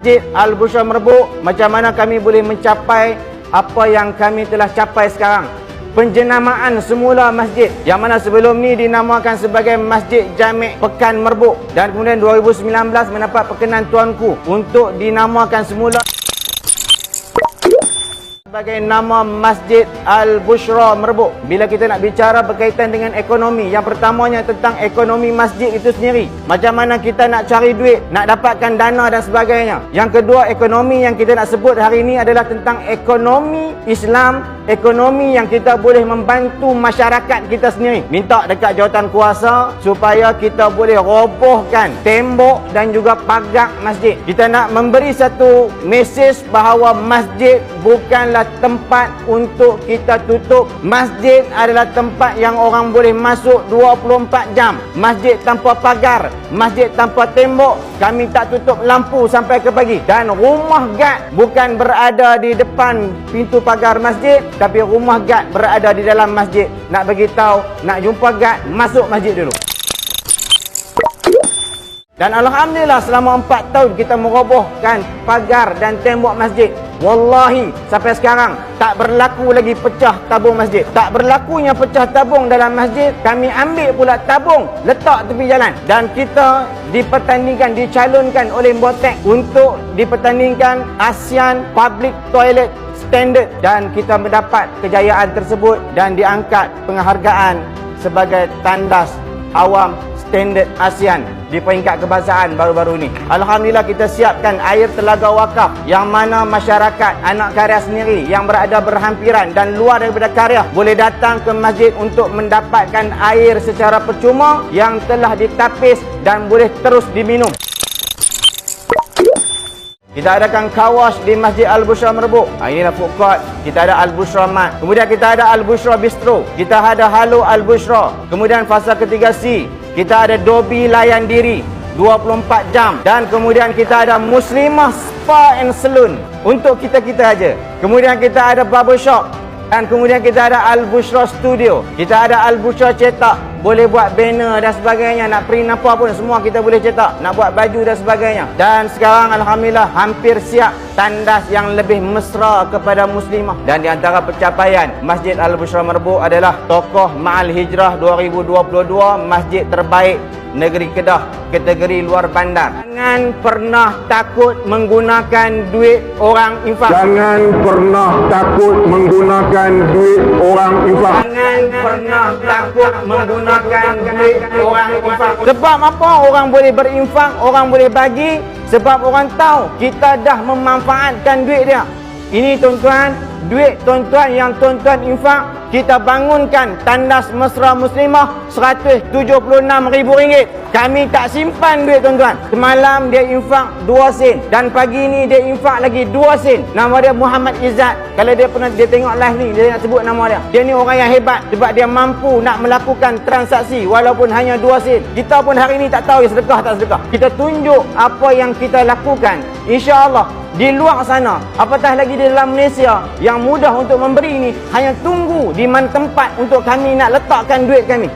Masjid Al-Bushra Merbuk, macam mana kami boleh mencapai apa yang kami telah capai sekarang. Penjenamaan semula masjid yang mana sebelum ni dinamakan sebagai Masjid Jami' Pekan Merbuk, dan kemudian 2019 mendapat perkenan tuanku untuk dinamakan semula sebagai nama Masjid Al-Bushra Merbuk. Bila kita nak bicara berkaitan dengan ekonomi, yang pertamanya tentang ekonomi masjid itu sendiri. Macam mana kita nak cari duit, nak dapatkan dana dan sebagainya. Yang kedua, ekonomi yang kita nak sebut hari ini adalah tentang ekonomi Islam, ekonomi yang kita boleh membantu masyarakat kita sendiri. Minta dekat jawatan kuasa supaya kita boleh robohkan tembok dan juga pagar masjid. Kita nak memberi satu mesej bahawa masjid bukanlah tempat untuk kita tutup. Masjid adalah tempat yang orang boleh masuk 24 jam. Masjid tanpa pagar, masjid tanpa tembok. Kami tak tutup lampu sampai ke pagi. Dan rumah gad bukan berada di depan pintu pagar masjid, tapi rumah gad berada di dalam masjid. Nak bagi tahu, nak jumpa gad, masuk masjid dulu. Dan alhamdulillah selama 4 tahun kita merobohkan pagar dan tembok masjid. Wallahi sampai sekarang tak berlaku lagi pecah tabung masjid. Tak berlakunya pecah tabung dalam masjid. Kami ambil pula tabung, letak tepi jalan. Dan kita dipertandingkan, dicalonkan oleh Botek untuk dipertandingkan ASEAN Public Toilet Standard. Dan kita mendapat kejayaan tersebut dan diangkat penghargaan sebagai tandas awam standard ASEAN di peringkat kebangsaan baru-baru ini. Alhamdulillah kita siapkan air telaga wakaf yang mana masyarakat, anak karya sendiri yang berada berhampiran dan luar daripada karya boleh datang ke masjid untuk mendapatkan air secara percuma yang telah ditapis dan boleh terus diminum. Kita adakan kawash di Masjid Al-Bushra Merbuk. Inilah food court. Kita ada Al-Bushra Mat. Kemudian kita ada Al-Bushra Bistro. Kita ada Halo Al-Bushra. Kemudian fasa ketiga C, kita ada Dobi Layan Diri 24 jam. Dan kemudian kita ada Muslimah Spa and Saloon untuk kita-kita aja. Kemudian kita ada barbershop. Dan kemudian kita ada Al-Bushra Studio. Kita ada Al-Bushra Cetak. Boleh buat banner dan sebagainya. Nak print apa pun semua kita boleh cetak. Nak buat baju dan sebagainya. Dan sekarang alhamdulillah hampir siap tandas yang lebih mesra kepada muslimah. Dan di antara pencapaian Masjid Al-Bushra Merbuk adalah Tokoh Ma'al Hijrah 2022 masjid terbaik negeri Kedah kategori luar bandar. Jangan pernah takut menggunakan duit orang infak. Jangan pernah takut menggunakan duit orang infak. Jangan pernah takut menggunakan duit orang infak. Sebab apa orang boleh berinfak, orang boleh bagi? Sebab orang tahu kita dah memanfaatkan duit dia. Ini tuan-tuan, duit tuan-tuan yang tuan-tuan infak, kita bangunkan tandas mesra muslimah RM176,000. Kami tak simpan duit tuan-tuan. Semalam dia infak 2 sen dan pagi ni dia infak lagi 2 sen. Nama dia Muhammad Izzat. Kalau dia pernah dia tengok live ni, dia nak sebut nama dia. Dia ni orang yang hebat sebab dia mampu nak melakukan transaksi walaupun hanya 2 sen. Kita pun hari ni tak tahu sedekah tak sedekah. Kita tunjuk apa yang kita lakukan. InsyaAllah di luar sana, apatah lagi di dalam Malaysia yang mudah untuk memberi ini, hanya tunggu di mana tempat untuk kami nak letakkan duit kami.